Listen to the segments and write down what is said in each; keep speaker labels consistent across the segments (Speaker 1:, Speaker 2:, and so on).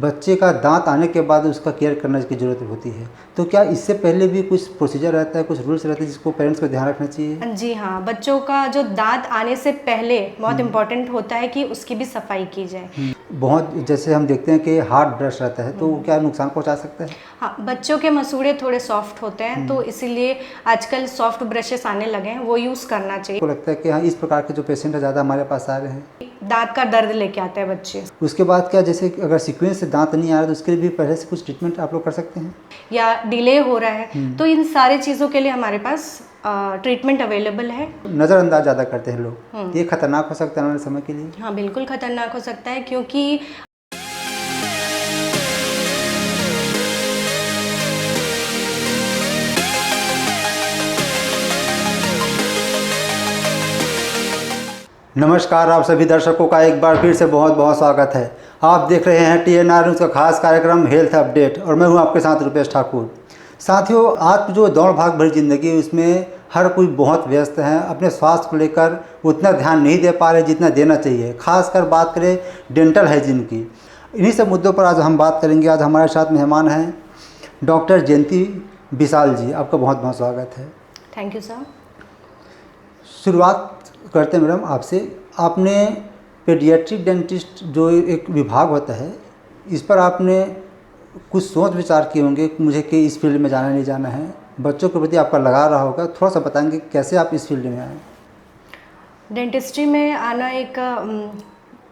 Speaker 1: बच्चे का दांत आने के बाद उसका केयर करने की ज़रूरत होती है, तो क्या इससे पहले भी कुछ प्रोसीजर रहता है, कुछ रूल्स रहते हैं जिसको पेरेंट्स को ध्यान रखना चाहिए?
Speaker 2: जी हाँ, बच्चों का जो दांत आने से पहले बहुत इम्पोर्टेंट होता है कि उसकी भी सफाई की जाए।
Speaker 1: बहुत जैसे हम देखते हैं कि हार्ड ब्रश रहता है, तो वो क्या नुकसान पहुंचा सकता है?
Speaker 2: हाँ, बच्चों के मसूड़े थोड़े सॉफ्ट होते हैं, तो इसीलिए आजकल सॉफ्ट ब्रशेस आने लगे हैं, वो यूज़ करना चाहिए।
Speaker 1: को लगता है कि हाँ, इस प्रकार के जो पेशेंट है ज़्यादा हमारे पास आ रहे हैं।
Speaker 2: दांत का दर्द लेके आते हैं बच्चे,
Speaker 1: उसके बाद क्या, जैसे अगर सीक्वेंस से दांत नहीं आ रहा तो उसके लिए भी पहले से कुछ ट्रीटमेंट आप लोग कर सकते हैं?
Speaker 2: या डिले हो रहा है, तो इन सारे चीज़ों के लिए हमारे पास ट्रीटमेंट अवेलेबल है।
Speaker 1: नज़रअंदाज ज़्यादा करते हैं लोग, ये खतरनाक हो सकता है आने वाले समय के लिए?
Speaker 2: हाँ, बिल्कुल खतरनाक हो सकता है, क्योंकि
Speaker 1: नमस्कार, आप सभी दर्शकों का एक बार फिर से बहुत बहुत स्वागत है। आप देख रहे हैं TNR न्यूज़ का खास कार्यक्रम हेल्थ अपडेट और मैं हूं आपके साथ रुपेश ठाकुर। साथियों, आज जो दौड़ भाग भरी ज़िंदगी है उसमें हर कोई बहुत व्यस्त है, अपने स्वास्थ्य को लेकर उतना ध्यान नहीं दे पा रहे जितना देना चाहिए। खासकर बात करें डेंटल हाइजीन की, इन्हीं सब मुद्दों पर आज हम बात करेंगे। आज हमारे साथ मेहमान हैं डॉक्टर जयंती विशाल जी, आपका बहुत बहुत स्वागत है।
Speaker 2: Thank you sir.
Speaker 1: शुरुआत करते हैं मैडम आपसे। आपने पेडियाट्रिक डेंटिस्ट जो एक विभाग होता है, इस पर आपने कुछ सोच विचार किए होंगे मुझे कि इस फील्ड में जाना नहीं जाना है, बच्चों के प्रति आपका लगा रहा होगा, थोड़ा सा बताएंगे कैसे आप इस फील्ड में आए?
Speaker 2: डेंटिस्ट्री में आना एक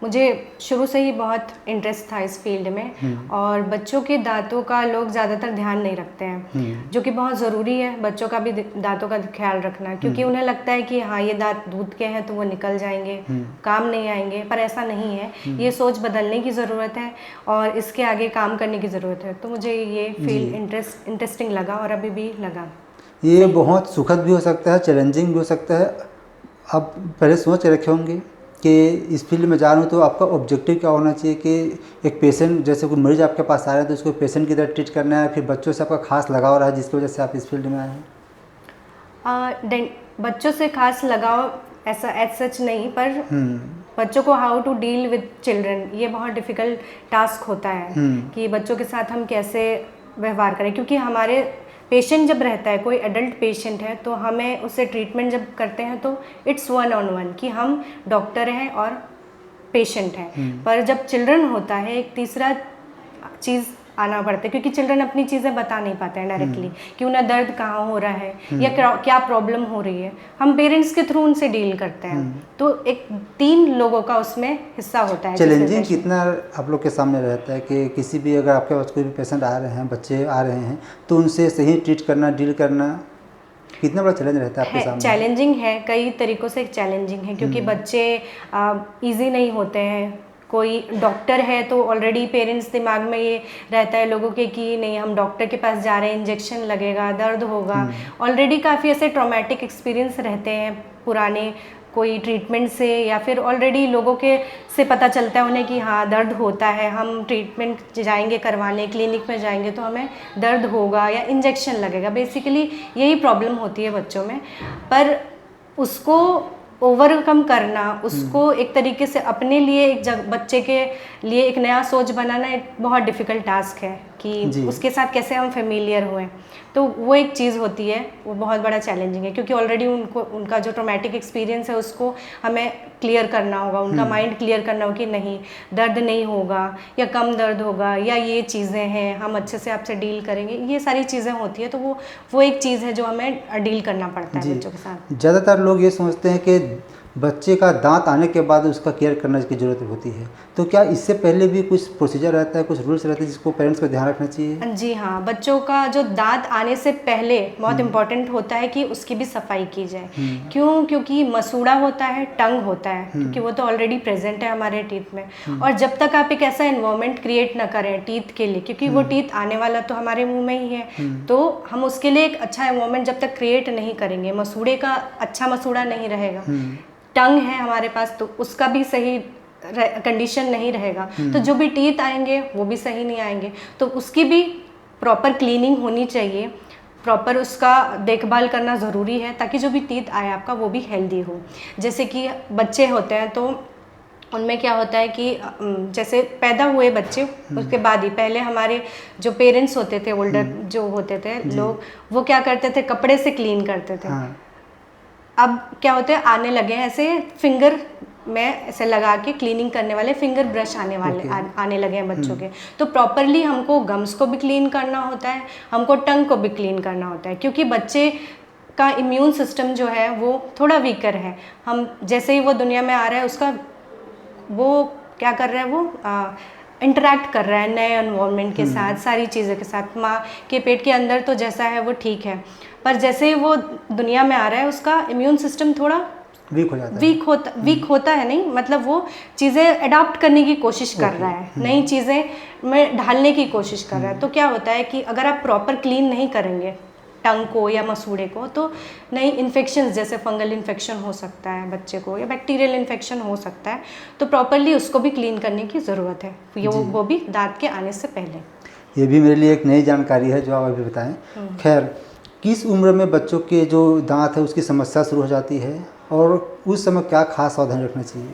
Speaker 2: मुझे शुरू से ही बहुत इंटरेस्ट था इस फील्ड में, और बच्चों के दांतों का लोग ज़्यादातर ध्यान नहीं रखते हैं, जो कि बहुत ज़रूरी है बच्चों का भी दांतों का ख्याल रखना, क्योंकि उन्हें लगता है कि हाँ, ये दांत दूध के हैं तो वो निकल जाएंगे, काम नहीं आएंगे, पर ऐसा नहीं है। ये सोच बदलने की ज़रूरत है और इसके आगे काम करने की ज़रूरत है। तो मुझे ये फील्ड इंटरेस्टिंग लगा और अभी भी लगा।
Speaker 1: ये बहुत सुखद भी हो सकता है, चैलेंजिंग भी हो सकता है। आप पहले सोच रखे होंगे कि इस फील्ड में जा रहा हूँ, तो आपका ऑब्जेक्टिव क्या होना चाहिए कि एक पेशेंट, जैसे कोई मरीज आपके पास आ रहा है तो उसको पेशेंट की तरह ट्रीट करना है, फिर बच्चों से आपका खास लगाव रहा है जिसकी वजह से आप इस फील्ड में आए हैं?
Speaker 2: बच्चों से खास लगाव ऐसा एज सच नहीं, पर बच्चों को how to deal with children, ये बहुत डिफ़िकल्ट टास्क होता है कि बच्चों के साथ हम कैसे व्यवहार करें, क्योंकि हमारे पेशेंट जब रहता है, कोई एडल्ट पेशेंट है, तो हमें उससे ट्रीटमेंट जब करते हैं तो इट्स 1-on-1 कि हम डॉक्टर हैं और पेशेंट हैं। पर जब चिल्ड्रन होता है, एक तीसरा चीज़ आना पड़ता है, क्योंकि चिल्ड्रन अपनी चीज़ें बता नहीं पाते हैं डायरेक्टली कि उन्हें दर्द कहाँ हो रहा है या क्या प्रॉब्लम हो रही है। हम पेरेंट्स के थ्रू उनसे डील करते हैं, तो एक 3 लोगों का उसमें हिस्सा होता है।
Speaker 1: चैलेंजिंग कितना आप लोग के सामने रहता है कि किसी भी, अगर आपके पास कोई भी पेशेंट आ रहे हैं, बच्चे आ रहे हैं, तो उनसे सही ट्रीट करना, डील करना कितना बड़ा चैलेंज रहता है आपके सामने?
Speaker 2: चैलेंजिंग है, कई तरीक़ों से चैलेंजिंग है, क्योंकि बच्चे ईजी नहीं होते हैं। कोई डॉक्टर है तो ऑलरेडी पेरेंट्स दिमाग में ये रहता है लोगों के कि नहीं, हम डॉक्टर के पास जा रहे हैं, इंजेक्शन लगेगा, दर्द होगा। ऑलरेडी काफ़ी ऐसे ट्रॉमेटिक एक्सपीरियंस रहते हैं पुराने कोई ट्रीटमेंट से, या फिर ऑलरेडी लोगों के से पता चलता है उन्हें कि हाँ, दर्द होता है, हम ट्रीटमेंट जाएंगे करवाने, क्लिनिक में जाएंगे तो हमें दर्द होगा या इंजेक्शन लगेगा। बेसिकली यही प्रॉब्लम होती है बच्चों में, पर उसको ओवरकम करना, उसको एक तरीके से अपने लिए बच्चे के लिए एक नया सोच बनाना एक बहुत डिफ़िकल्ट टास्क है कि उसके साथ कैसे हम फेमिलियर हुए। तो वो एक चीज़ होती है, वो बहुत बड़ा चैलेंजिंग है, क्योंकि ऑलरेडी उनका जो ट्रॉमेटिक एक्सपीरियंस है उसको हमें क्लियर करना होगा, उनका माइंड क्लियर करना होगा कि नहीं, दर्द नहीं होगा या कम दर्द होगा, या ये चीज़ें हैं, हम अच्छे से आपसे डील करेंगे, ये सारी चीज़ें होती है। तो वो एक चीज़ है जो हमें डील करना पड़ता है बच्चों के साथ।
Speaker 1: ज़्यादातर लोग ये सोचते हैं कि बच्चे का दांत आने के बाद उसका केयर करने की ज़रूरत होती है, तो क्या इससे पहले भी कुछ प्रोसीजर रहता है, कुछ रूल्स रहते हैं जिसको पेरेंट्स को ध्यान रखना चाहिए?
Speaker 2: जी हाँ, बच्चों का जो दांत आने से पहले बहुत इम्पॉर्टेंट होता है कि उसकी भी सफाई की जाए। क्यों? क्योंकि मसूड़ा होता है, टंग होता है, क्योंकि वो तो ऑलरेडी प्रेजेंट है हमारे टीथ में, और जब तक आप एक ऐसा एनवायरनमेंट क्रिएट ना करें टीथ के लिए, क्योंकि वो टीथ आने वाला तो हमारे मुंह में ही है, तो हम उसके लिए एक अच्छा एनवायरनमेंट जब तक क्रिएट नहीं करेंगे, मसूड़े का अच्छा मसूड़ा नहीं रहेगा, टंग है हमारे पास तो उसका भी सही कंडीशन नहीं रहेगा, तो जो भी टीथ आएंगे वो भी सही नहीं आएंगे। तो उसकी भी प्रॉपर क्लीनिंग होनी चाहिए, प्रॉपर उसका देखभाल करना ज़रूरी है, ताकि जो भी टीथ आए आपका वो भी हेल्दी हो। जैसे कि बच्चे होते हैं तो उनमें क्या होता है कि जैसे पैदा हुए बच्चे उसके बाद ही पहले हमारे जो पेरेंट्स होते थे, ओल्डर जो होते थे लोग, वो क्या करते थे, कपड़े से क्लीन करते थे।
Speaker 1: हाँ।
Speaker 2: अब क्या होते हैं, आने लगे हैं ऐसे फिंगर में ऐसे लगा के क्लीनिंग करने वाले फिंगर ब्रश आने लगे हैं बच्चों के। तो प्रॉपरली हमको गम्स को भी क्लीन करना होता है, हमको टंग को भी क्लीन करना होता है, क्योंकि बच्चे का इम्यून सिस्टम जो है वो थोड़ा वीकर है। हम जैसे ही वो दुनिया में आ रहा है, उसका वो क्या कर रहा है, वो इंटरेक्ट कर रहा है नए एनवायरनमेंट के साथ, सारी चीज़ों के साथ। माँ के पेट के अंदर तो जैसा है वो ठीक है, पर जैसे ही वो दुनिया में आ रहा है, उसका इम्यून सिस्टम थोड़ा
Speaker 1: वीक हो जाता है।
Speaker 2: वीक होता है, नहीं मतलब वो चीज़ें अडॉप्ट करने की कोशिश कर रहा है, नई चीज़ें में ढालने की कोशिश कर रहा है। तो क्या होता है कि अगर आप प्रॉपर क्लीन नहीं करेंगे टंग को या मसूड़े को, तो नई इन्फेक्शंस जैसे फंगल इन्फेक्शन हो सकता है बच्चे को, या बैक्टीरियल इन्फेक्शन हो सकता है। तो प्रॉपरली उसको भी क्लीन करने की ज़रूरत है, वो भी दांत के आने से पहले।
Speaker 1: ये भी मेरे लिए एक नई जानकारी है जो आप अभी बताएं। खैर, किस उम्र में बच्चों के जो दांत है उसकी समस्या शुरू हो जाती है, और उस समय क्या खास सावधानी रखना चाहिए?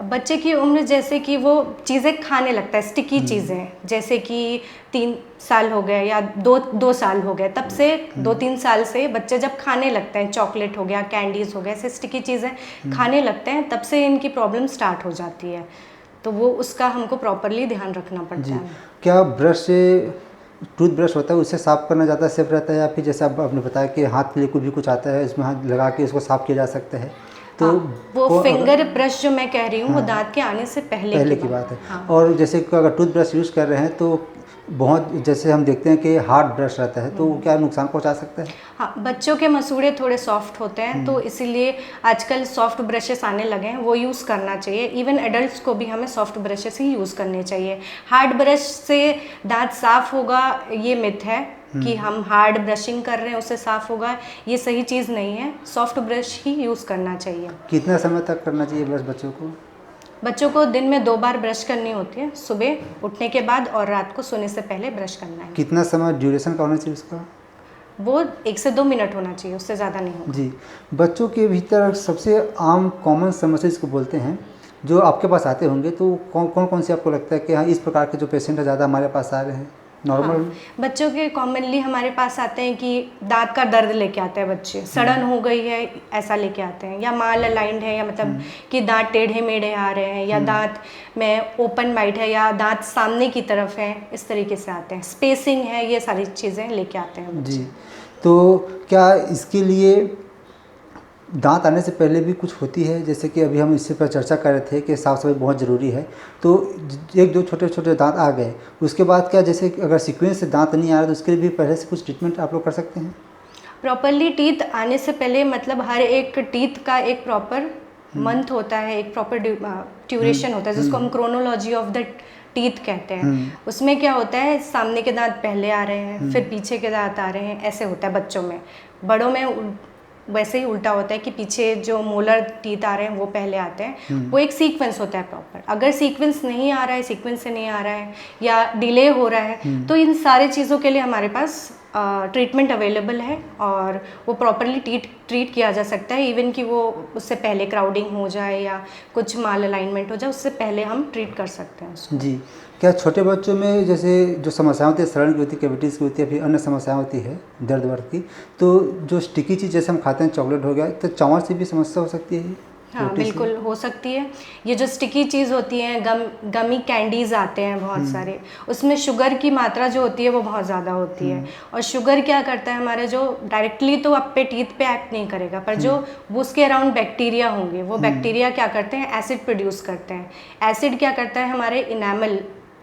Speaker 2: बच्चे की उम्र जैसे कि वो चीज़ें खाने लगता है, स्टिकी चीज़ें, जैसे कि 3 साल हो गए या 2 साल हो गए, तब से 2-3 साल से बच्चे जब खाने लगते हैं, चॉकलेट हो गया, कैंडीज़ हो गए, ऐसे स्टिकी चीज़ें खाने लगते हैं, तब से इनकी प्रॉब्लम स्टार्ट हो जाती है। तो वो उसका हमको प्रॉपरली ध्यान रखना पड़ता है।
Speaker 1: क्या ब्रश से, टूथ ब्रश होता है उससे साफ़ करना ज़्यादा सेफ रहता है, या फिर जैसे आपने बताया कि हाथ के लिए कोई भी कुछ आता है इसमें हाथ लगा के इसको साफ़ किया जा सकता है? तो
Speaker 2: वो फिंगर ब्रश जो मैं कह रही हूँ, वो दांत के आने से पहले की बात है। और
Speaker 1: जैसे कि अगर टूथ ब्रश यूज़ कर रहे हैं तो बहुत, जैसे हम देखते हैं कि हार्ड ब्रश रहता है, तो वो क्या नुकसान पहुंचा सकता है?
Speaker 2: हाँ, बच्चों के मसूड़े थोड़े सॉफ्ट होते हैं, तो इसीलिए आजकल सॉफ्ट ब्रशेस आने लगे हैं, वो यूज़ करना चाहिए। इवन एडल्ट्स को भी हमें सॉफ्ट ब्रशेस ही यूज़ करने चाहिए। हार्ड ब्रश से दांत साफ़ होगा ये मिथ है कि हम हार्ड ब्रशिंग कर रहे हैं उससे साफ़ होगा, ये सही चीज़ नहीं है। सॉफ्ट ब्रश ही यूज़ करना चाहिए।
Speaker 1: कितना समय तक करना चाहिए ब्रश बच्चों को?
Speaker 2: बच्चों को दिन में 2 बार ब्रश करनी होती है, सुबह उठने के बाद और रात को सोने से पहले ब्रश करना है।
Speaker 1: कितना समय ड्यूरेशन का होना चाहिए उसका?
Speaker 2: वो 1 से 2 मिनट होना चाहिए, उससे ज़्यादा नहीं होगा।
Speaker 1: जी। बच्चों के भीतर सबसे आम कॉमन समस्या जिसको बोलते हैं, जो आपके पास आते होंगे, तो कौन से आपको लगता है कि हाँ इस प्रकार के जो पेशेंट है ज़्यादा हमारे पास आ रहे हैं? नॉर्मल?
Speaker 2: हाँ, बच्चों के कॉमनली हमारे पास आते हैं कि दांत का दर्द लेके आते हैं बच्चे, सड़न हो गई है ऐसा लेके आते हैं, या माल अलाइंड है, या मतलब कि दांत टेढ़े मेढ़े आ रहे हैं, या दांत में ओपन बाइट है, या दांत सामने की तरफ है, इस तरीके से आते हैं। स्पेसिंग है, ये सारी चीज़ें लेके आते हैं बच्चे।
Speaker 1: जी। तो क्या इसके लिए दांत आने से पहले भी कुछ होती है? जैसे कि अभी हम इससे पर चर्चा कर रहे थे कि साफ़ सफाई बहुत ज़रूरी है, तो 1-2 छोटे-छोटे दांत आ गए, उसके बाद क्या, जैसे अगर सीक्वेंस से दांत नहीं आ रहा तो उसके लिए भी पहले से कुछ ट्रीटमेंट आप लोग कर सकते हैं?
Speaker 2: प्रॉपरली टीथ आने से पहले, मतलब हर एक टीथ का एक प्रॉपर मंथ होता है, एक प्रॉपर ड्यूरेशन होता है, जिसको हम क्रोनोलॉजी ऑफ द टीथ कहते हैं। उसमें क्या होता है, सामने के दांत पहले आ रहे हैं, फिर पीछे के दांत आ रहे हैं, ऐसे होता है बच्चों में। बड़ों में वैसे ही उल्टा होता है कि पीछे जो मोलर टीथ आ रहे हैं वो पहले आते हैं। वो एक सीक्वेंस होता है प्रॉपर। अगर सीक्वेंस नहीं आ रहा है, सीक्वेंस से नहीं आ रहा है, या डिले हो रहा है, तो इन सारे चीज़ों के लिए हमारे पास ट्रीटमेंट अवेलेबल है, और वो प्रॉपरली ट्रीट किया जा सकता है। इवन कि वो उससे पहले क्राउडिंग हो जाए या कुछ माल अलाइनमेंट हो जाए, उससे पहले हम ट्रीट कर सकते हैं उसको।
Speaker 1: जी। क्या छोटे बच्चों में जैसे जो समस्याएं होती है, सड़न की होती है, कैविटीज़ की होती है, फिर अन्य समस्याएं होती है दर्द वर्द की, तो जो स्टिकी चीज़ जैसे हम खाते हैं, चॉकलेट हो गया, तो चौंच से भी समस्या हो सकती है?
Speaker 2: हाँ, बिल्कुल हो सकती है। ये जो स्टिकी चीज़ होती हैं, गमी कैंडीज़ आते हैं बहुत सारे, उसमें शुगर की मात्रा जो होती है वो बहुत ज़्यादा होती है। और शुगर क्या करता है, हमारे जो डायरेक्टली तो आप पे टीथ पे एक्ट नहीं करेगा, पर जो वो उसके अराउंड बैक्टीरिया होंगे, वो बैक्टीरिया क्या करते हैं, एसिड प्रोड्यूस करते हैं। एसिड क्या करता है, हमारे इनेमल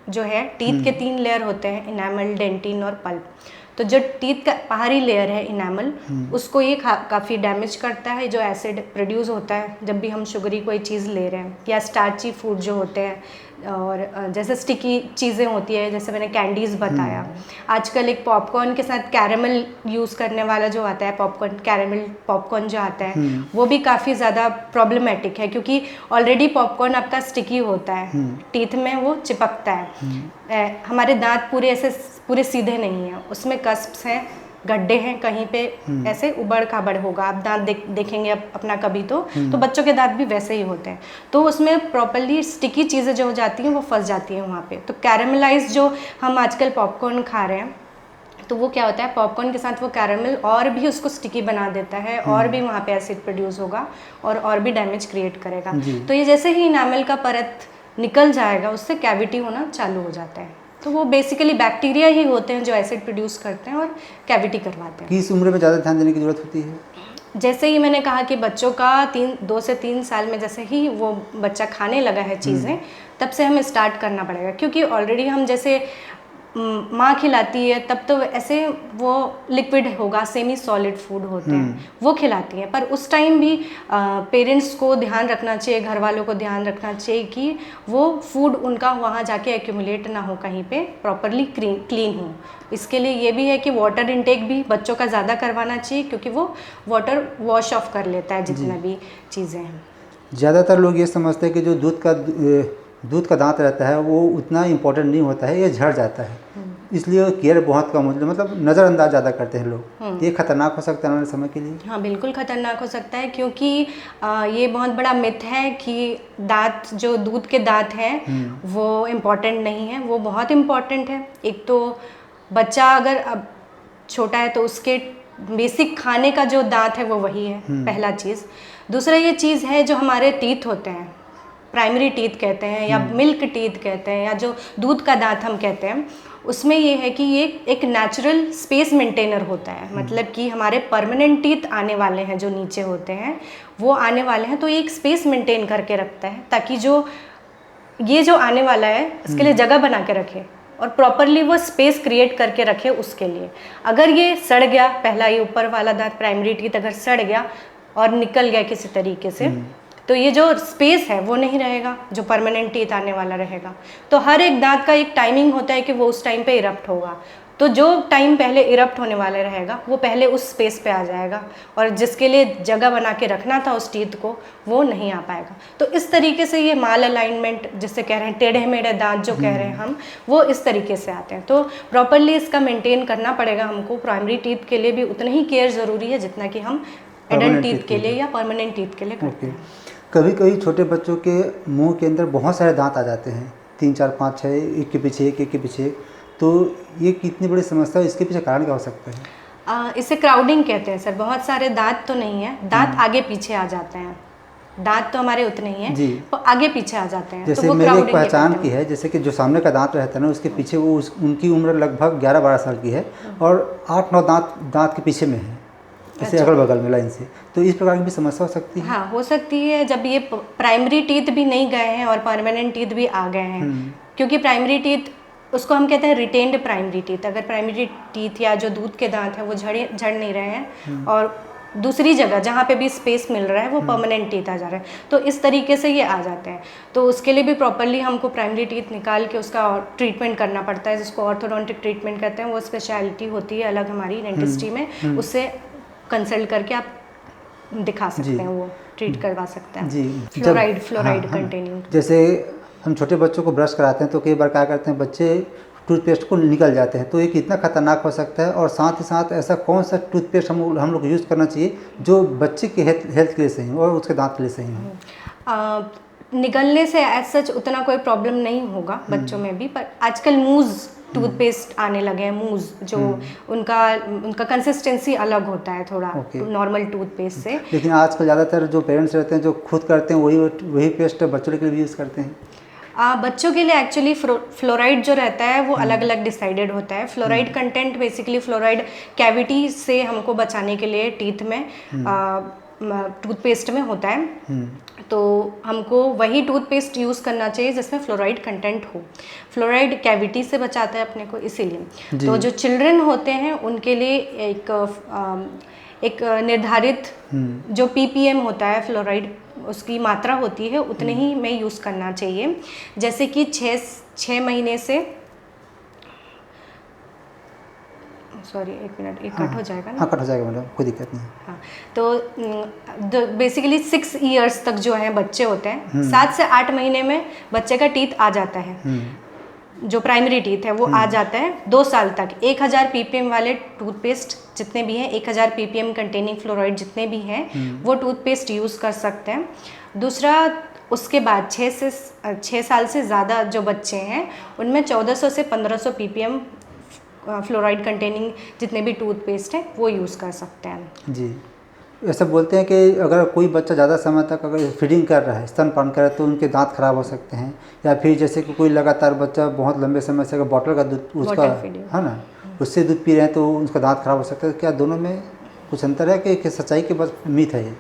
Speaker 2: जो है, टीथ के 3 लेयर होते हैं, इनेमल, डेंटिन और पल्प। तो जो टीथ का बाहरी लेयर है इनेमल, उसको ये काफ़ी डैमेज करता है। जो एसिड प्रोड्यूस होता है जब भी हम शुगरी कोई चीज़ ले रहे हैं, या स्टार्ची फूड जो होते हैं, और जैसे स्टिकी चीज़ें होती है, जैसे मैंने कैंडीज़ बताया। आजकल एक पॉपकॉर्न के साथ कैरेमल यूज़ करने वाला जो आता है, पॉपकॉर्न, कैरेमल पॉपकॉर्न जो आता है, वो भी काफ़ी ज़्यादा प्रॉब्लमेटिक है, क्योंकि ऑलरेडी पॉपकॉर्न आपका स्टिकी होता है, टीथ में वो चिपकता है। हमारे दांत पूरे सीधे नहीं हैं, उसमें कस्प्स हैं, गड्ढे हैं कहीं पे ऐसे उबड़ खाबड़ होगा, आप दांत देखेंगे अपना कभी तो बच्चों के दांत भी वैसे ही होते हैं। तो उसमें प्रॉपरली स्टिकी चीज़ें जो हो जाती हैं वो फंस जाती हैं वहाँ पे। तो कैरामलाइज जो हम आजकल पॉपकॉर्न खा रहे हैं तो वो क्या होता है, पॉपकॉर्न के साथ वो कैरामल और भी उसको स्टिकी बना देता है और भी वहाँ पे एसिड प्रोड्यूस होगा और भी डैमेज क्रिएट करेगा। तो ये जैसे ही इनामल का परत निकल जाएगा उससे कैविटी होना चालू हो जाता है। तो वो बेसिकली बैक्टीरिया ही होते हैं जो एसिड प्रोड्यूस करते हैं और कैविटी करवाते हैं।
Speaker 1: किस उम्र में ज़्यादा ध्यान देने की जरूरत होती है?
Speaker 2: जैसे ही मैंने कहा कि बच्चों का 2 से 3 साल में जैसे ही वो बच्चा खाने लगा है चीज़ें, तब से हमें स्टार्ट करना पड़ेगा, क्योंकि ऑलरेडी हम जैसे माँ खिलाती है तब तो ऐसे वो लिक्विड होगा, सेमी सॉलिड फूड होते हैं वो खिलाती है, पर उस टाइम भी पेरेंट्स को ध्यान रखना चाहिए, घर वालों को ध्यान रखना चाहिए कि वो फूड उनका वहाँ जाके एक्यूमुलेट ना हो, कहीं पे प्रॉपरली क्लीन हो। इसके लिए ये भी है कि वाटर इनटेक भी बच्चों का ज़्यादा करवाना चाहिए, क्योंकि वो वाटर वॉश ऑफ कर लेता है जितना भी चीज़ें हैं।
Speaker 1: ज़्यादातर लोग ये समझते हैं कि जो दूध का दांत रहता है वो उतना इम्पोर्टेंट नहीं होता है, ये झड़ जाता है, इसलिए केयर बहुत कम होती है, मतलब नज़रअंदाज ज़्यादा करते हैं लोग। ये खतरनाक हो सकता है आने वाले समय के लिए?
Speaker 2: हाँ, बिल्कुल खतरनाक हो सकता है, क्योंकि ये बहुत बड़ा मिथ है कि दांत जो दूध के दांत हैं वो इम्पॉर्टेंट नहीं है। वो बहुत इम्पॉर्टेंट है। एक तो बच्चा अगर अब छोटा है तो उसके बेसिक खाने का जो दांत है वो वही है, पहला चीज़। दूसरा ये चीज़ है जो हमारे टीथ होते हैं, प्राइमरी टीथ कहते हैं या मिल्क टीथ कहते हैं या जो दूध का दांत हम कहते हैं, उसमें ये है कि ये एक नेचुरल स्पेस मेंटेनर होता है। मतलब कि हमारे परमानेंट टीथ आने वाले हैं जो नीचे होते हैं वो आने वाले हैं, तो ये एक स्पेस मेंटेन करके रखता है ताकि ये जो आने वाला है इसके लिए जगह बना के रखे और प्रॉपरली वो स्पेस क्रिएट करके रखे उसके लिए। अगर ये सड़ गया, पहला ये ऊपर वाला दांत प्राइमरी टीथ अगर सड़ गया और निकल गया किसी तरीके से, तो ये जो स्पेस है वो नहीं रहेगा जो परमानेंट टीथ आने वाला रहेगा। तो हर एक दांत का एक टाइमिंग होता है कि वो उस टाइम पे इरप्ट होगा, तो जो टाइम पहले इरप्ट होने वाला रहेगा वो पहले उस स्पेस पे आ जाएगा और जिसके लिए जगह बना के रखना था उस टीथ को वो नहीं आ पाएगा। तो इस तरीके से ये माल अलाइनमेंट जिससे कह रहे हैं, टेढ़े मेढ़े दांत जो कह रहे हैं हम, वो इस तरीके से आते हैं। तो प्रॉपरली इसका मेंटेन करना पड़ेगा हमको। प्राइमरी टीथ के लिए भी उतना ही केयर ज़रूरी है जितना कि हम एडल्ट टीथ के लिए या परमानेंट टीथ के लिए करते हैं।
Speaker 1: कभी कभी छोटे बच्चों के मुंह के अंदर बहुत सारे दांत आ जाते हैं, 3, 4, 5, 6, एक के पीछे एक, एक के पीछे एक, तो ये कितनी बड़ी समस्या है? इसके पीछे कारण क्या हो सकता है?
Speaker 2: इसे क्राउडिंग कहते हैं सर। बहुत सारे दांत तो नहीं है, दांत आगे पीछे आ जाते हैं। दांत तो हमारे उतने ही हैं, वो आगे पीछे आ जाते हैं।
Speaker 1: जैसे
Speaker 2: तो वो
Speaker 1: मेरी एक पहचान की है, जैसे कि जो सामने का दांत रहता है ना उसके पीछे वो उनकी उम्र लगभग 11-12 साल की है और 8-9 दांत के पीछे में है, जैसे अगल बगल में लाइन से। तो इस प्रकार की भी समस्या हो सकती है? हाँ,
Speaker 2: हो सकती है जब ये प्राइमरी टीथ भी नहीं गए हैं और परमानेंट टीथ भी आ गए हैं। क्योंकि प्राइमरी टीथ उसको हम कहते हैं रिटेन्ड प्राइमरी टीथ। अगर प्राइमरी टीथ या जो दूध के दांत हैं वो झड़ नहीं रहे हैं और दूसरी जगह जहाँ पे भी स्पेस मिल रहा है वो परमानेंट टीथ आ जा रहा है, तो इस तरीके से ये आ जाते हैं। तो उसके लिए भी प्रॉपरली हमको प्राइमरी टीथ निकाल के उसका ट्रीटमेंट करना पड़ता है, जिसको ऑर्थोडोंटिक ट्रीटमेंट कहते हैं। वो स्पेशलिटी होती है अलग हमारी डेंटिस्ट्री में, उससे कंसल्ट करके आप दिखा सकते हैं, वो ट्रीट करवा सकते हैं।
Speaker 1: जी,
Speaker 2: फ्लोराइड कंटेनिंग।
Speaker 1: जैसे हम छोटे बच्चों को ब्रश कराते हैं तो कई बार क्या करते हैं, बच्चे टूथपेस्ट को निकल जाते हैं, तो ये कितना खतरनाक हो सकता है? और साथ ही साथ ऐसा कौन सा टूथपेस्ट हम लोग यूज़ करना चाहिए जो बच्चे के हेल्थ के लिए सही हो और उसके दांत के लिए सही हो?
Speaker 2: निकलने से एज सच उतना कोई प्रॉब्लम नहीं होगा बच्चों में भी, पर आजकल मूज़ टूथपेस्ट आने लगे हैं। मूज़ जो उनका कंसिस्टेंसी अलग होता है थोड़ा नॉर्मल टूथपेस्ट से।
Speaker 1: लेकिन आजकल ज़्यादातर जो पेरेंट्स रहते हैं जो खुद करते हैं वही पेस्ट बच्चों के लिए भी यूज़ करते हैं।
Speaker 2: बच्चों के लिए एक्चुअली फ्लोराइड जो रहता है वो अलग अलग डिसाइडेड होता है। Fluoride content basically fluoride cavity से हमको बचाने के लिए टीथ में टूथपेस्ट में होता है, तो हमको वही टूथपेस्ट यूज़ करना चाहिए जिसमें फ्लोराइड कंटेंट हो। फ्लोराइड कैविटी से बचाता है अपने को, इसीलिए। तो जो चिल्ड्रन होते हैं उनके लिए एक निर्धारित जो ppm होता है फ्लोराइड उसकी मात्रा होती है उतने ही में यूज़ करना चाहिए। जैसे कि 6 महीने से, सॉरी एक मिनट, एक कट हो जाएगा ना?
Speaker 1: हाँ, कट हो जाएगा मैडम, कोई दिक्कत नहीं।
Speaker 2: हाँ, तो बेसिकली 6 ईयर्स तक जो है बच्चे होते हैं, 7 से 8 महीने में बच्चे का टीथ आ जाता है। जो प्राइमरी टीथ है वो आ जाता है 2 साल तक। 1000 ppm वाले टूथपेस्ट जितने भी हैं, 1000 ppm कंटेनिंग फ्लोराइड जितने भी हैं, वो टूथपेस्ट यूज़ कर सकते हैं। दूसरा, उसके बाद 6 साल से ज़्यादा जो बच्चे हैं उनमें 1400 से 1500 ppm फ्लोराइड कंटेनिंग जितने भी टूथपेस्ट हैं वो यूज़ कर सकते हैं।
Speaker 1: जी, ऐसा बोलते हैं कि अगर कोई बच्चा ज़्यादा समय तक अगर फीडिंग कर रहा है, स्तनपान कर रहा है, तो उनके दांत खराब हो सकते हैं। या फिर जैसे कि कोई लगातार बच्चा बहुत लंबे समय से अगर बॉटल का दूध उसका है ना, उससे दूध पी रहे हैं तो उनका दांत खराब हो सकता है। क्या दोनों में कुछ अंतर है कि सच्चाई के बस मिथ है ये?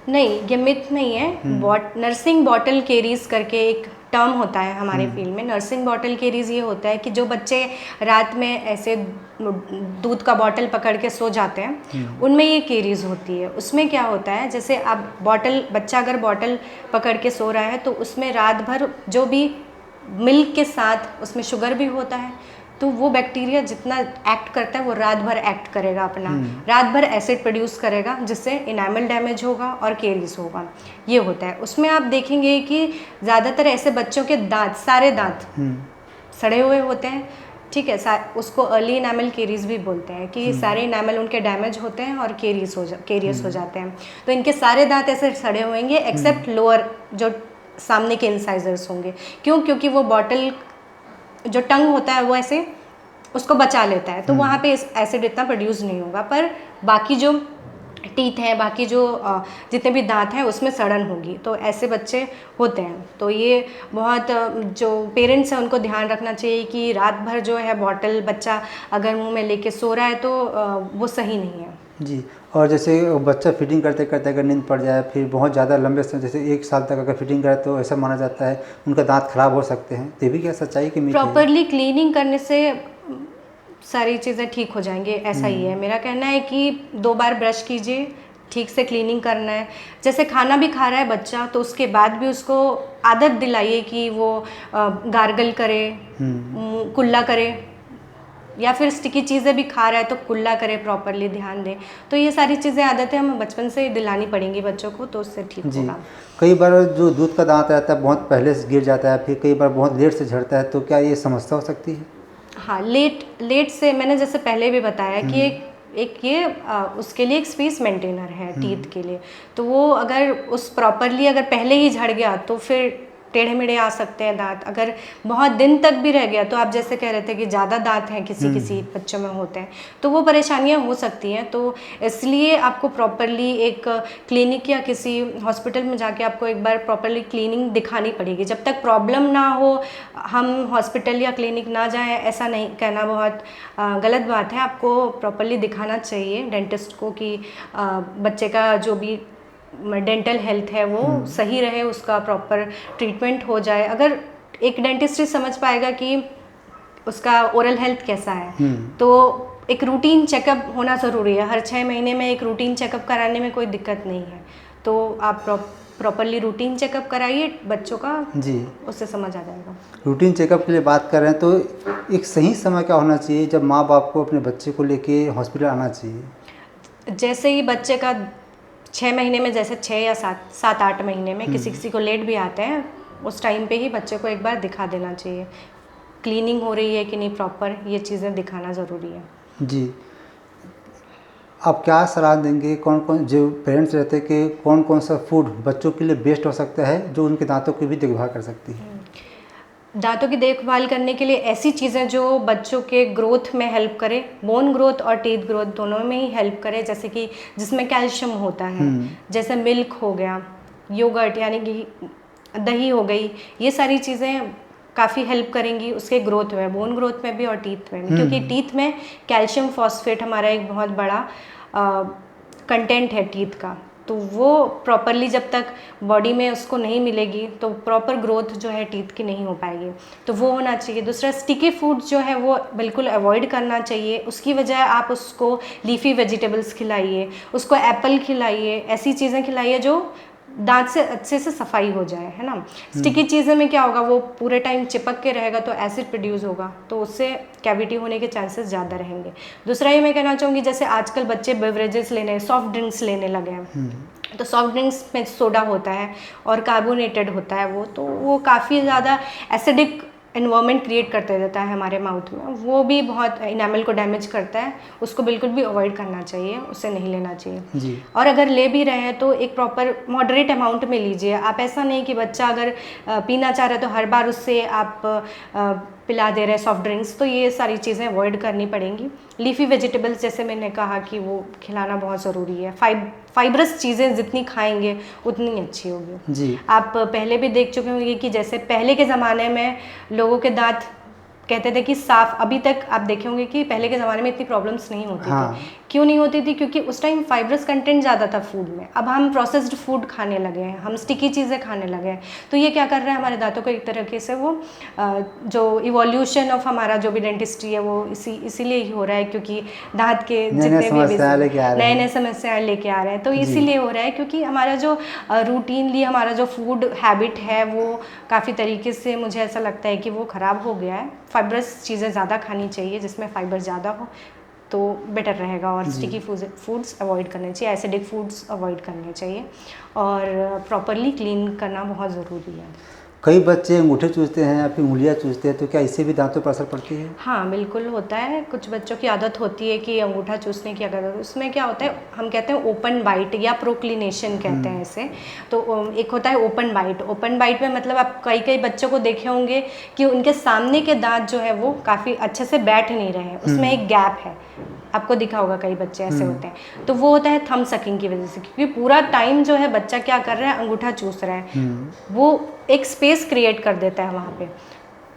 Speaker 2: नहीं, ये मिथ नहीं है। नर्सिंग बॉटल केरीज करके एक टर्म होता है हमारे फील्ड में। नर्सिंग बॉटल केरीज ये होता है कि जो बच्चे रात में ऐसे दूध का बॉटल पकड़ के सो जाते हैं, उनमें ये केरीज होती है। उसमें क्या होता है, जैसे अब बच्चा अगर बॉटल पकड़ के सो रहा है तो उसमें रात भर जो भी मिल्क के साथ उसमें शुगर भी होता है, तो वो बैक्टीरिया जितना एक्ट करता है वो रात भर एक्ट करेगा अपना, रात भर एसिड प्रोड्यूस करेगा जिससे इनामल डैमेज होगा और केरीज होगा। ये होता है। उसमें आप देखेंगे कि ज़्यादातर ऐसे बच्चों के दांत, सारे दांत सड़े हुए होते हैं, ठीक है। उसको अर्ली इनामल केरीज भी बोलते हैं कि सारे इनामल उनके डैमेज होते हैं और केरियस हो जाते हैं। तो इनके सारे दांत ऐसे सड़े होंगे एक्सेप्ट लोअर, जो सामने के इंसाइजर्स होंगे। क्यों? क्योंकि वो बॉटल जो टंग होता है वो ऐसे उसको बचा लेता है, तो वहाँ पे एसिड इतना प्रोड्यूस नहीं होगा। पर बाकी जो टीथ हैं, बाकी जो जितने भी दांत हैं उसमें सड़न होगी। तो ऐसे बच्चे होते हैं। तो ये बहुत जो पेरेंट्स हैं उनको ध्यान रखना चाहिए कि रात भर जो है बॉटल बच्चा अगर मुंह में लेके सो रहा है तो वो सही नहीं है।
Speaker 1: जी, और जैसे बच्चा फीडिंग करते करते अगर नींद पड़ जाए, फिर बहुत ज़्यादा लंबे समय जैसे 1 साल तक अगर फीडिंग करे तो ऐसा माना जाता है उनका दांत खराब हो सकते हैं। तो ये भी क्या सच्चाई की मिथ है?
Speaker 2: प्रॉपरली क्लीनिंग करने से सारी चीज़ें ठीक हो जाएंगी, ऐसा ही है। मेरा कहना है कि 2 बार ब्रश कीजिए, ठीक से क्लीनिंग करना है। जैसे खाना भी खा रहा है बच्चा तो उसके बाद भी उसको आदत दिलाइए कि वो गार्गल करे, कुल्ला करे, या फिर स्टिकी चीज़ें भी खा रहा है तो कुल्ला करे, प्रॉपरली ध्यान दें। तो ये सारी चीज़ें आदतें हमें बचपन से ही दिलानी पड़ेंगी बच्चों को, तो उससे ठीक होगा।
Speaker 1: कई बार जो दूध का दांत रहता है बहुत पहले से गिर जाता है, फिर कई बार बहुत लेट से झड़ता है, तो क्या ये समस्या हो सकती है?
Speaker 2: हाँ, लेट से मैंने जैसे पहले भी बताया कि एक ये उसके लिए एक स्पेस मेंटेनर है टीथ के लिए। तो वो अगर प्रॉपरली अगर पहले ही झड़ गया तो फिर टेढ़े मेढ़े आ सकते हैं दांत। अगर बहुत दिन तक भी रह गया तो आप जैसे कह रहे थे कि ज़्यादा दांत हैं किसी बच्चों में होते हैं, तो वो परेशानियां हो सकती हैं। तो इसलिए आपको प्रॉपरली एक क्लिनिक या किसी हॉस्पिटल में जाके आपको एक बार प्रॉपरली क्लीनिंग दिखानी पड़ेगी। जब तक प्रॉब्लम ना हो हम हॉस्पिटल या क्लिनिक ना जाएं, ऐसा नहीं कहना बहुत गलत बात है। आपको प्रॉपरली दिखाना चाहिए डेंटिस्ट को कि बच्चे का जो भी डेंटल हेल्थ है वो सही रहे, उसका प्रॉपर ट्रीटमेंट हो जाए। अगर एक डेंटिस्ट ही समझ पाएगा कि उसका ओरल हेल्थ कैसा है, तो एक रूटीन चेकअप होना ज़रूरी है। हर 6 महीने में एक रूटीन चेकअप कराने में कोई दिक्कत नहीं है। तो आप प्रॉपरली रूटीन चेकअप कराइए बच्चों का, जी, उससे समझ आ जाएगा।
Speaker 1: रूटीन चेकअप के लिए बात कर रहे हैं तो एक सही समय क्या होना चाहिए जब माँ बाप को अपने बच्चे को लेके हॉस्पिटल आना चाहिए?
Speaker 2: जैसे ही बच्चे का 6 महीने में, जैसे 6 या 7-8 महीने में, किसी को लेट भी आते हैं, उस टाइम पे ही बच्चे को एक बार दिखा देना चाहिए। क्लीनिंग हो रही है कि नहीं प्रॉपर, ये चीज़ें दिखाना ज़रूरी है।
Speaker 1: जी, आप क्या सलाह देंगे कौन कौन जो पेरेंट्स रहते हैं कि कौन कौन सा फूड बच्चों के लिए बेस्ट हो सकता है जो उनके दांतों की भी देखभाल कर सकती है?
Speaker 2: दांतों की देखभाल करने के लिए ऐसी चीज़ें जो बच्चों के ग्रोथ में हेल्प करे, बोन ग्रोथ और टीथ ग्रोथ दोनों में ही हेल्प करे, जैसे कि जिसमें कैल्शियम होता है, जैसे मिल्क हो गया, योगर्ट यानी कि दही हो गई, ये सारी चीज़ें काफ़ी हेल्प करेंगी उसके ग्रोथ में, बोन ग्रोथ में भी और टीथ में भी। क्योंकि टीथ में कैल्शियम फॉस्फेट हमारा एक बहुत बड़ा कंटेंट है टीथ का, तो वो प्रॉपरली जब तक बॉडी में उसको नहीं मिलेगी तो प्रॉपर ग्रोथ जो है टीथ की नहीं हो पाएगी, तो वो होना चाहिए। दूसरा, स्टिकी फूड जो है वो बिल्कुल अवॉइड करना चाहिए। उसकी वजह आप उसको लीफी वेजिटेबल्स खिलाइए, उसको एप्पल खिलाइए, ऐसी चीज़ें खिलाइए जो दांत से अच्छे से सफाई हो जाए, है ना। स्टिकी चीज़ें में क्या होगा, वो पूरे टाइम चिपक के रहेगा तो एसिड प्रोड्यूस होगा, तो उससे कैविटी होने के चांसेस ज़्यादा रहेंगे। दूसरा ये मैं कहना चाहूँगी, जैसे आजकल बच्चे बेवरेजेस लेने, सॉफ्ट ड्रिंक्स लेने लगे हैं, तो सॉफ्ट ड्रिंक्स में सोडा होता है और कार्बोनेटेड होता है वो, तो वो काफ़ी ज़्यादा एसिडिक एनवायरनमेंट क्रिएट करते देता है हमारे माउथ में, वो भी बहुत इनामल को डैमेज करता है। उसको बिल्कुल भी अवॉइड करना चाहिए, उसे नहीं लेना चाहिए
Speaker 1: जी।
Speaker 2: और अगर ले भी रहे हैं तो एक प्रॉपर मॉडरेट अमाउंट में लीजिए। आप ऐसा नहीं कि बच्चा अगर पीना चाह रहा है तो हर बार उससे आप पिला दे रहे हैं सॉफ्ट ड्रिंक्स, तो ये सारी चीज़ें अवॉइड करनी पड़ेंगी। लीफी वेजिटेबल्स जैसे मैंने कहा कि वो खिलाना बहुत ज़रूरी है। फाइब्रस चीज़ें जितनी खाएंगे उतनी अच्छी होगी।
Speaker 1: जी।
Speaker 2: आप पहले भी देख चुके होंगे कि जैसे पहले के ज़माने में लोगों के दांत कहते थे कि साफ, अभी तक आप देखे होंगे कि पहले के ज़माने में इतनी प्रॉब्लम्स नहीं होती
Speaker 1: हाँ।
Speaker 2: थी। क्यों नहीं होती थी? क्योंकि उस टाइम फाइब्रस कंटेंट ज़्यादा था फूड में। अब हम प्रोसेस्ड फूड खाने लगे हैं, हम स्टिकी चीज़ें खाने लगे हैं, तो ये क्या कर रहा है हमारे दांतों को एक तरीके से वो जो इवोल्यूशन ऑफ हमारा जो भी डेंटिस्ट्री है वो इसीलिए ही हो रहा है, क्योंकि दांत के जितने भी नए नए समस्याएं लेके आ रहे हैं, तो इसीलिए हो रहा है क्योंकि हमारा जो रूटीनली हमारा जो फूड हैबिट है वो काफ़ी तरीके से मुझे ऐसा लगता है कि वो ख़राब हो गया है। फाइब्रस चीज़ें ज़्यादा खानी चाहिए, जिसमें फाइबर ज़्यादा हो तो बेटर रहेगा, और स्टिकी फूड्स अवॉइड करने चाहिए, एसिडिक फूड्स अवॉइड करने चाहिए, और प्रॉपरली क्लीन करना बहुत ज़रूरी है।
Speaker 1: कई बच्चे अंगूठे चूसते हैं या फिर उंगलियां चूसते हैं, तो क्या इससे भी दांतों पर असर पड़ती है?
Speaker 2: हाँ बिल्कुल होता है। कुछ बच्चों की आदत होती है कि अंगूठा चूसने की आदत, उसमें क्या होता है हम कहते हैं ओपन बाइट या प्रोक्लिनेशन कहते हैं इसे। तो एक होता है ओपन बाइट। ओपन बाइट में मतलब आप कई बच्चों को देखे होंगे कि उनके सामने के दांत जो है वो काफ़ी अच्छे से बैठ नहीं रहे हैं, उसमें एक गैप है। आपको दिखा होगा कई बच्चे ऐसे होते हैं, तो वो होता है थंब सकिंग की वजह से, क्योंकि पूरा टाइम जो है बच्चा क्या कर रहा है, अंगूठा चूस रहा है, वो एक स्पेस क्रिएट कर देता है वहाँ पे,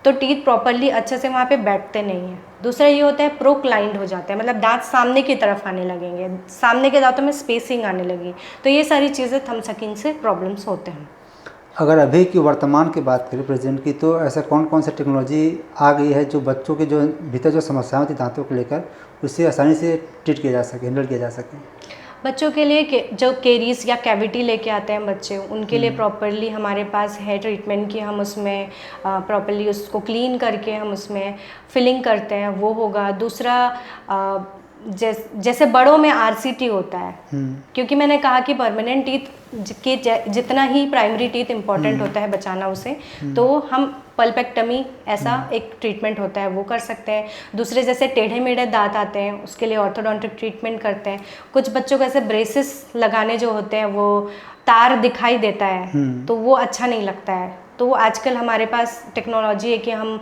Speaker 2: तो टीथ प्रॉपरली अच्छे से वहाँ पे बैठते नहीं हैं। दूसरा ये होता है प्रोक्लाइंड हो जाता है, मतलब दांत सामने की तरफ आने लगेंगे, सामने के दांतों में स्पेसिंग आने लगी, तो ये सारी चीज़ें थंब सकिंग से प्रॉब्लम्स होते हैं।
Speaker 1: अगर अभी की वर्तमान की बात करें प्रेजेंट की, तो ऐसा कौन कौन सी टेक्नोलॉजी आ गई है जो बच्चों के जो भीतर जो समस्याएं होती दांतों को लेकर उससे आसानी से ट्रीट किया जा सके, हैंडल किया जा सके?
Speaker 2: बच्चों के लिए जो केरीज या कैविटी लेके आते हैं बच्चे, उनके लिए प्रॉपरली हमारे पास है ट्रीटमेंट कि हम उसमें प्रॉपरली उसको क्लीन करके हम उसमें फिलिंग करते हैं, वो होगा। दूसरा जैसे बड़ों में RCT होता है, क्योंकि मैंने कहा कि परमानेंट टीथ के जितना ही प्राइमरी टीथ इम्पॉर्टेंट होता है बचाना उसे, तो हम पल्पेक्टमी ऐसा एक ट्रीटमेंट होता है वो कर सकते हैं। दूसरे जैसे टेढ़े मेढ़े दांत आते हैं उसके लिए ऑर्थोडोंटिक ट्रीटमेंट करते हैं। कुछ बच्चों को ऐसे ब्रेसेस लगाने जो होते हैं वो तार दिखाई देता है तो वो अच्छा नहीं लगता है, तो वो आजकल हमारे पास टेक्नोलॉजी है कि हम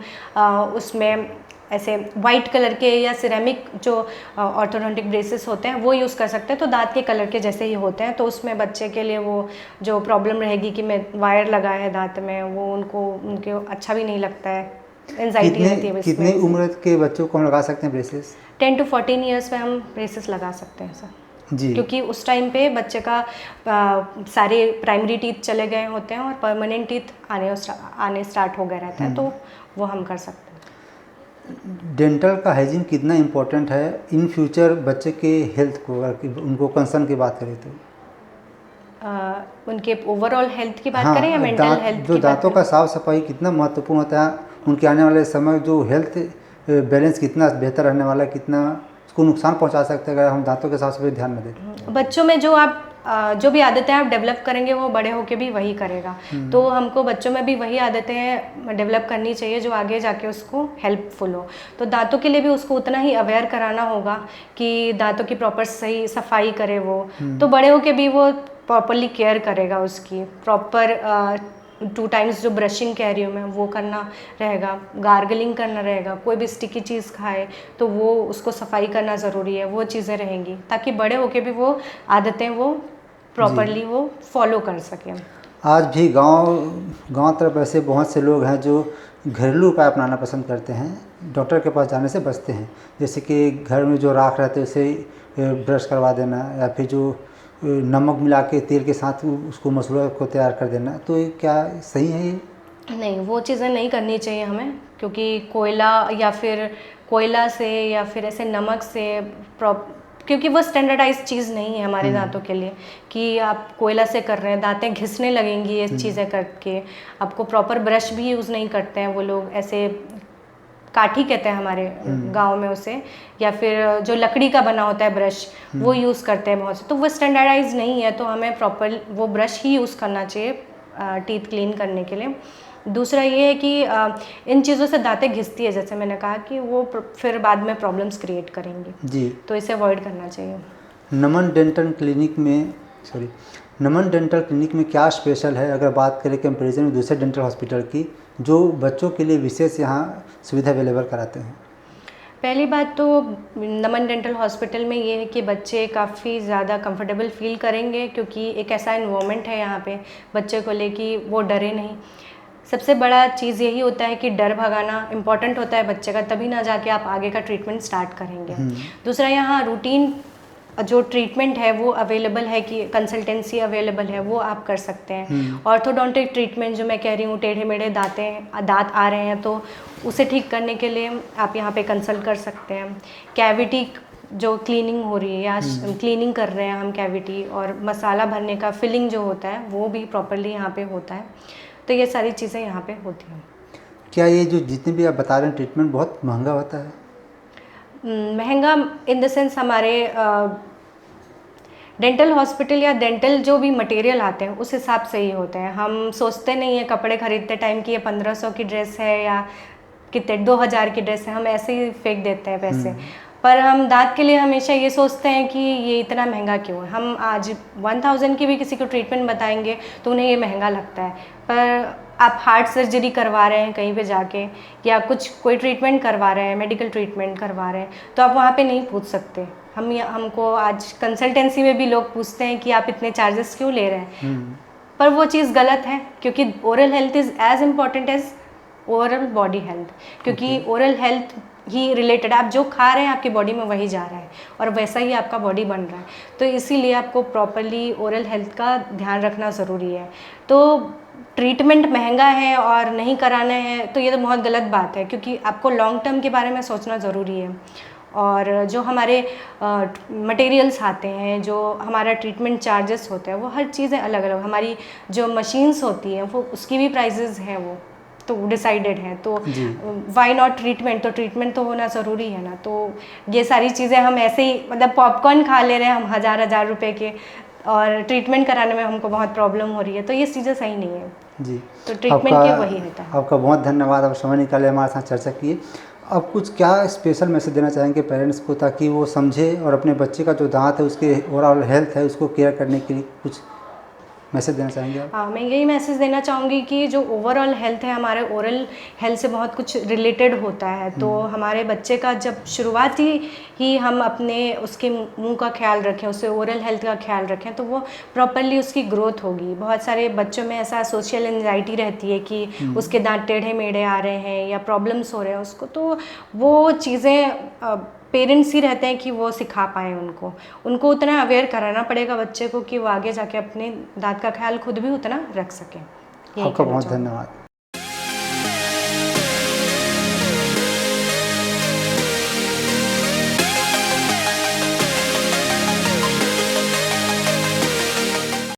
Speaker 2: उसमें ऐसे वाइट कलर के या सिरेमिक जो ऑर्थोडोंटिक ब्रेसेस होते हैं वो यूज़ कर सकते हैं, तो दांत के कलर के जैसे ही होते हैं, तो उसमें बच्चे के लिए वो जो प्रॉब्लम रहेगी कि मैं वायर लगा है दांत में, वो उनके अच्छा भी नहीं लगता है, एंजाइटी रहती है।
Speaker 1: कितनी उम्र के बच्चों को हम लगा सकते हैं ब्रेसेस?
Speaker 2: 10 to 14 ईयर्स में हम ब्रेसेस लगा सकते हैं सर जी, क्योंकि उस टाइम पे बच्चे का सारे प्राइमरी टीथ चले गए होते हैं और परमानेंट टीथ आने स्टार्ट हो गया रहता है, तो वो हम कर सकते हैं।
Speaker 1: डेंटल का हाइजीन कितना इम्पोर्टेंट है इन फ्यूचर बच्चे के हेल्थ को, अगर उनको कंसर्न की बात करें तो?
Speaker 2: उनके ओवरऑल हेल्थ की बात करें या मेंटल हेल्थ
Speaker 1: जो दांतों का साफ सफाई कितना महत्वपूर्ण होता है, उनके आने वाले समय जो हेल्थ बैलेंस कितना बेहतर रहने वाला है, कितना उसको नुकसान पहुंचा सकते हैं अगर हम दांतों के साफ सफाई ध्यान में दें।
Speaker 2: बच्चों में जो भी आदतें आप डेवलप करेंगे वो बड़े होके भी वही करेगा, तो हमको बच्चों में भी वही आदतें डेवलप करनी चाहिए जो आगे जाके उसको हेल्पफुल हो। तो दांतों के लिए भी उसको उतना ही अवेयर कराना होगा कि दांतों की प्रॉपर सही सफाई करे वो, तो बड़े होके भी वो प्रॉपरली केयर करेगा उसकी। प्रॉपर 2 टाइम्स जो ब्रशिंग कह रही हूँ मैं वो करना रहेगा, गार्गलिंग करना रहेगा, कोई भी स्टिकी चीज़ खाए तो वो उसको सफाई करना ज़रूरी है, वो चीज़ें रहेंगी ताकि बड़े होके भी वो आदतें वो प्रॉपरली वो फॉलो कर सकें।
Speaker 1: आज भी गांव तरफ ऐसे बहुत से लोग हैं जो घरेलू उपाय अपनाना पसंद करते हैं, डॉक्टर के पास जाने से बचते हैं, जैसे कि घर में जो राख रहते हैं उसे ब्रश करवा देना, या फिर जो नमक मिला के तेल के साथ उसको मसूड़ा को तैयार कर देना, तो ये क्या सही है ये? नहीं,
Speaker 2: वो चीज़ें नहीं करनी चाहिए हमें, क्योंकि कोयला से या फिर ऐसे नमक से क्योंकि वो स्टैंडर्डाइज चीज़ नहीं है हमारे दांतों के लिए कि आप कोयला से कर रहे हैं, दांतें घिसने लगेंगी ये चीज़ें करके। आपको प्रॉपर ब्रश भी यूज़ नहीं करते हैं वो लोग, ऐसे काठी कहते हैं हमारे गांव में उसे, या फिर जो लकड़ी का बना होता है ब्रश वो यूज़ करते हैं बहुत से, तो वो स्टैंडर्डाइज नहीं है, तो हमें प्रॉपर वो ब्रश ही यूज़ करना चाहिए टीथ क्लीन करने के लिए। दूसरा ये है कि इन चीज़ों से दांतें घिसती है, जैसे मैंने कहा कि वो फिर बाद में प्रॉब्लम्स क्रिएट करेंगी
Speaker 1: जी।
Speaker 2: तो इसे अवॉइड करना चाहिए।
Speaker 1: नमन डेंटल क्लिनिक में क्या स्पेशल है, अगर बात करें कंपैरिजन में दूसरे डेंटल हॉस्पिटल की, जो बच्चों के लिए विशेष यहाँ सुविधा अवेलेबल कराते हैं?
Speaker 2: पहली बात तो नमन डेंटल हॉस्पिटल में ये है कि बच्चे काफ़ी ज़्यादा कंफर्टेबल फील करेंगे, क्योंकि एक ऐसा इन्वायरमेंट है यहाँ पे बच्चे को लेके वो डरे नहीं। सबसे बड़ा चीज़ यही होता है कि डर भगाना इम्पॉर्टेंट होता है बच्चे का, तभी ना जाके आप आगे का ट्रीटमेंट स्टार्ट करेंगे। दूसरा, यहाँ रूटीन जो ट्रीटमेंट है वो अवेलेबल है, कि कंसल्टेंसी अवेलेबल है, वो आप कर सकते हैं। ऑर्थोडोंटिक ट्रीटमेंट जो मैं कह रही हूँ, टेढ़े मेढ़े दांत आ रहे हैं तो उसे ठीक करने के लिए आप यहाँ पे कंसल्ट कर सकते हैं। कैविटी जो क्लीनिंग हो रही है या क्लीनिंग कर रहे हैं हम कैविटी, और मसाला भरने का फिलिंग जो होता है वो भी प्रॉपरली यहाँ पे होता है। तो ये सारी चीज़ें यहाँ पे होती हैं।
Speaker 1: क्या ये जो जितने भी आप बता रहे हैं ट्रीटमेंट बहुत महंगा होता है?
Speaker 2: महंगा इन द सेंस, हमारे डेंटल हॉस्पिटल या डेंटल जो भी मटेरियल आते हैं उस हिसाब से ही होते हैं। हम सोचते नहीं है कपड़े खरीदते टाइम कि ये 1500 की ड्रेस है या कितने 2000 की ड्रेस है, हम ऐसे ही फेंक देते हैं पैसे। पर हम दांत के लिए हमेशा ये सोचते हैं कि ये इतना महंगा क्यों है। हम आज 1000 की भी किसी को ट्रीटमेंट बताएंगे तो उन्हें ये महंगा लगता है, पर आप हार्ट सर्जरी करवा रहे हैं कहीं पे जाके, या कोई ट्रीटमेंट करवा रहे हैं, मेडिकल ट्रीटमेंट करवा रहे हैं, तो आप वहाँ पे नहीं पूछ सकते। हमको आज कंसल्टेंसी में भी लोग पूछते हैं कि आप इतने चार्जेस क्यों ले रहे हैं, पर वो चीज़ गलत है, क्योंकि oral health is as important as overall body health. क्योंकि ओरल हेल्थ ही रिलेटेड, आप जो खा रहे हैं आपकी बॉडी में वही जा रहा है और वैसा ही आपका बॉडी बन रहा है, तो इसीलिए आपको प्रॉपरली ओरल हेल्थ का ध्यान रखना ज़रूरी है। तो ट्रीटमेंट महंगा है और नहीं कराना है तो ये तो बहुत गलत बात है, क्योंकि आपको लॉन्ग टर्म के बारे में सोचना ज़रूरी है। और जो हमारे मटेरियल्स आते हैं, जो हमारा ट्रीटमेंट चार्जेस होते हैं, वो हर चीज़ें अलग अलग, हमारी जो मशीन्स होती हैं वो उसकी भी प्राइजेज़ हैं, वो तो डिसाइडेड है। तो वाई नॉट ट्रीटमेंट, तो ट्रीटमेंट तो होना ज़रूरी है ना। तो ये सारी चीज़ें हम ऐसे ही, मतलब पॉपकॉर्न खा ले रहे हैं हम 1000 रुपए के, और ट्रीटमेंट कराने में हमको बहुत प्रॉब्लम हो रही है, तो ये चीज़ें सही नहीं है
Speaker 1: जी।
Speaker 2: तो ट्रीटमेंट के वही होता है।
Speaker 1: आपका बहुत धन्यवाद, आप समय निकाले हमारे साथ चर्चा किए। अब कुछ क्या स्पेशल मैसेज देना चाहेंगे पेरेंट्स को, ताकि वो समझे और अपने बच्चे का जो दांत है उसके ओवरऑल हेल्थ है उसको केयर करने के लिए कुछ मैसेज देना चाहेंगे आप?
Speaker 2: हाँ, मैं यही मैसेज देना चाहूँगी कि जो ओवरऑल हेल्थ है, हमारे ओरल हेल्थ से बहुत कुछ रिलेटेड होता है। तो हमारे बच्चे का जब शुरुआती ही हम अपने उसके मुंह का ख्याल रखें, उससे ओरल हेल्थ का ख्याल रखें, तो वो प्रॉपरली उसकी ग्रोथ होगी। बहुत सारे बच्चों में ऐसा सोशल एंजाइटी रहती है कि उसके दांत टेढ़े मेढ़े आ रहे हैं या प्रॉब्लम्स हो रहे हैं उसको, तो वो चीज़ें पेरेंट्स ही रहते हैं कि वो सिखा पाएँ उनको उतना अवेयर कराना पड़ेगा बच्चे को कि वो आगे जाके अपने दांत का ख्याल खुद भी उतना रख सकें।
Speaker 1: आपका बहुत धन्यवाद।